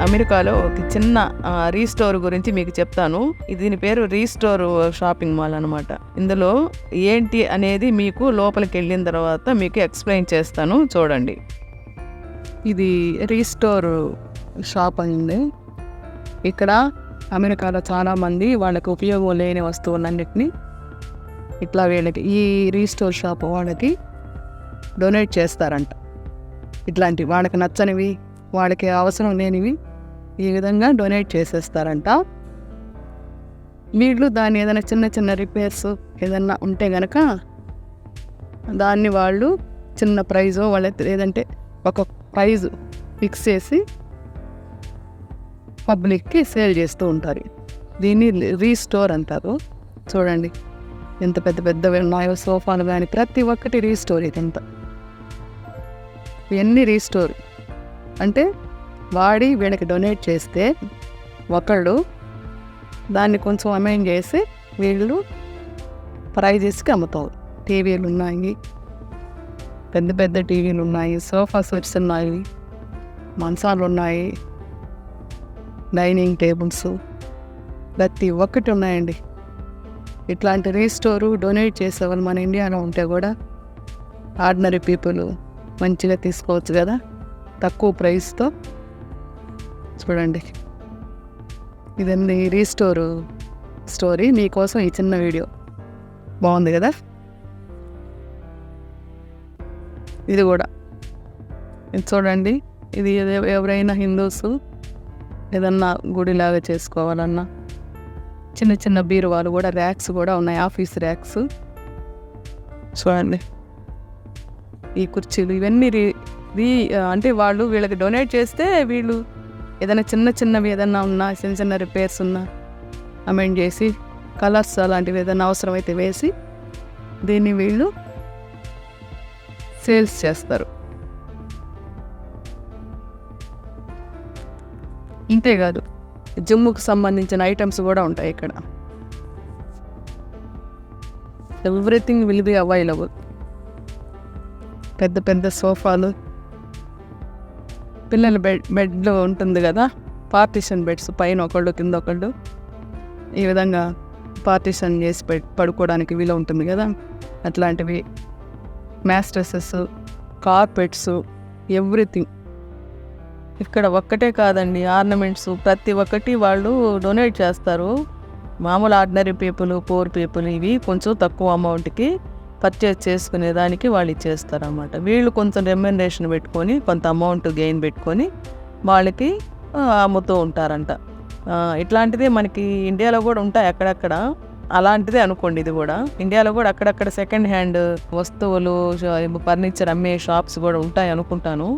అమెరికాలో ఒక చిన్న రీస్టోర్ గురించి మీకు చెప్తాను. దీని పేరు రీస్టోర్ షాపింగ్ మాల్ అనమాట. ఇందులో ఏంటి అనేది మీకు లోపలికి వెళ్ళిన తర్వాత మీకు ఎక్స్ప్లెయిన్ చేస్తాను, చూడండి. ఇది రీస్టోర్ షాప్ అయింది. ఇక్కడ అమెరికాలో చాలామంది వాళ్ళకి ఉపయోగం లేని వస్తువులన్నిటినీ ఇట్లా వీళ్ళకి ఈ రీస్టోర్ షాప్ వాళ్ళకి డొనేట్ చేస్తారంట. ఇట్లాంటి వాళ్ళకి నచ్చనివి, వాళ్ళకి అవసరం లేనివి ఈ విధంగా డొనేట్ చేసేస్తారంట. వీళ్ళు దాన్ని ఏదైనా చిన్న చిన్న రిపేర్స్ ఏదన్నా ఉంటే కనుక దాన్ని వాళ్ళు చిన్న ప్రైజు లేదంటే ఒక ప్రైజ్ ఫిక్స్ చేసి పబ్లిక్కి సేల్ చేస్తూ ఉంటారు. దీన్ని రీస్టోర్ అంటారు. చూడండి ఎంత పెద్ద పెద్దవి ఉన్నాయో సోఫాలు కానీ, ప్రతి ఒక్కటి రీస్టోర్. ఇదంతా ఇవన్నీ రీస్టోర్ అంటే వాడి వీళ్ళకి డొనేట్ చేస్తే ఒకళ్ళు దాన్ని కొంచెం అమైన్ చేసి వీళ్ళు ప్రైజెస్కి అమ్ముతారు. టీవీలు ఉన్నాయి, పెద్ద పెద్ద టీవీలు ఉన్నాయి, సోఫా సెట్స్ ఉన్నాయి, మంచాలు ఉన్నాయి, డైనింగ్ టేబుల్స్, ప్రతి ఒక్కటి ఉన్నాయండి. ఇట్లాంటి రీస్టోరు డొనేట్ చేసేవాళ్ళు మన ఇండియాలో ఉంటే కూడా ఆర్డినరీ పీపుల్ మంచిగా తీసుకోవచ్చు కదా, తక్కువ ప్రైస్తో. చూడండి ఇదండి రీస్టోరు స్టోరీ. మీకోసం ఈ చిన్న వీడియో బాగుంది కదా. ఇది కూడా ఇది చూడండి. ఇది ఎవరైనా హిందూస్ ఏదన్నా గుడిలాగా చేసుకోవాలన్నా చిన్న చిన్న బీరువాలు కూడా, ర్యాక్స్ కూడా ఉన్నాయి, ఆఫీస్ ర్యాక్స్. చూడండి ఈ కుర్చీలు ఇవన్నీ అంటే వాళ్ళు వీళ్ళకి డొనేట్ చేస్తే వీళ్ళు ఏదైనా చిన్న చిన్నవి ఏదన్నా ఉన్నా, చిన్న చిన్న రిపేర్స్ ఉన్నా అమెండ్ చేసి, కలర్స్ అలాంటివి ఏదైనా అవసరమైతే వేసి దీన్ని వీళ్ళు సేల్స్ చేస్తారు. ఇంతేకాదు జిమ్ముకు సంబంధించిన ఐటమ్స్ కూడా ఉంటాయి ఇక్కడ. Everything will be available. పెద్ద పెద్ద సోఫాలు, పిల్లల బెడ్లో ఉంటుంది కదా, పార్టీషన్ బెడ్స్, పైన ఒకళ్ళు కింద ఒకళ్ళు, ఈ విధంగా పార్టీషన్ చేసి పడుకోవడానికి వీలు ఉంటుంది కదా, అట్లాంటివి, మ్యాట్రెసెస్, కార్పెట్స్, ఎవ్రీథింగ్. ఇక్కడ ఒక్కటే కాదండి, ఆర్నమెంట్స్ ప్రతి ఒక్కటి వాళ్ళు డొనేట్ చేస్తారు. మామూలు ఆర్డినరీ పీపుల్, పూర్ పీపుల్ ఇవి కొంచెం తక్కువ అమౌంట్కి పర్చేజ్ చేసుకునే దానికి వాళ్ళు ఇచ్చేస్తారు అన్నమాట. వీళ్ళు కొంచెం రెమ్యునరేషన్ పెట్టుకొని, కొంత అమౌంట్ గెయిన్ పెట్టుకొని వాళ్ళకి అమ్ముతూ ఉంటారంట. ఇట్లాంటిది మనకి ఇండియాలో కూడా ఉంటాయి అక్కడక్కడ, అలాంటిదే అనుకోండి ఇది కూడా. ఇండియాలో కూడా అక్కడక్కడ సెకండ్ హ్యాండ్ వస్తువులు, ఫర్నిచర్ అమ్మే షాప్స్ కూడా ఉంటాయి అనుకుంటాను.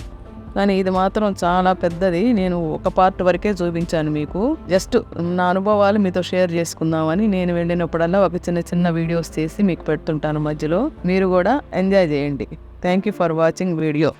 కానీ ఇది మాత్రం చాలా పెద్దది. నేను ఒక పార్ట్ వరకే చూపించాను మీకు. జస్ట్ నా అనుభవాలు మీతో షేర్ చేసుకుందామని నేను వెళ్ళినప్పుడల్లా ఒక చిన్న చిన్న వీడియోస్ చేసి మీకు పెడుతుంటాను మధ్యలో. మీరు కూడా ఎంజాయ్ చేయండి. Thank you for watching video.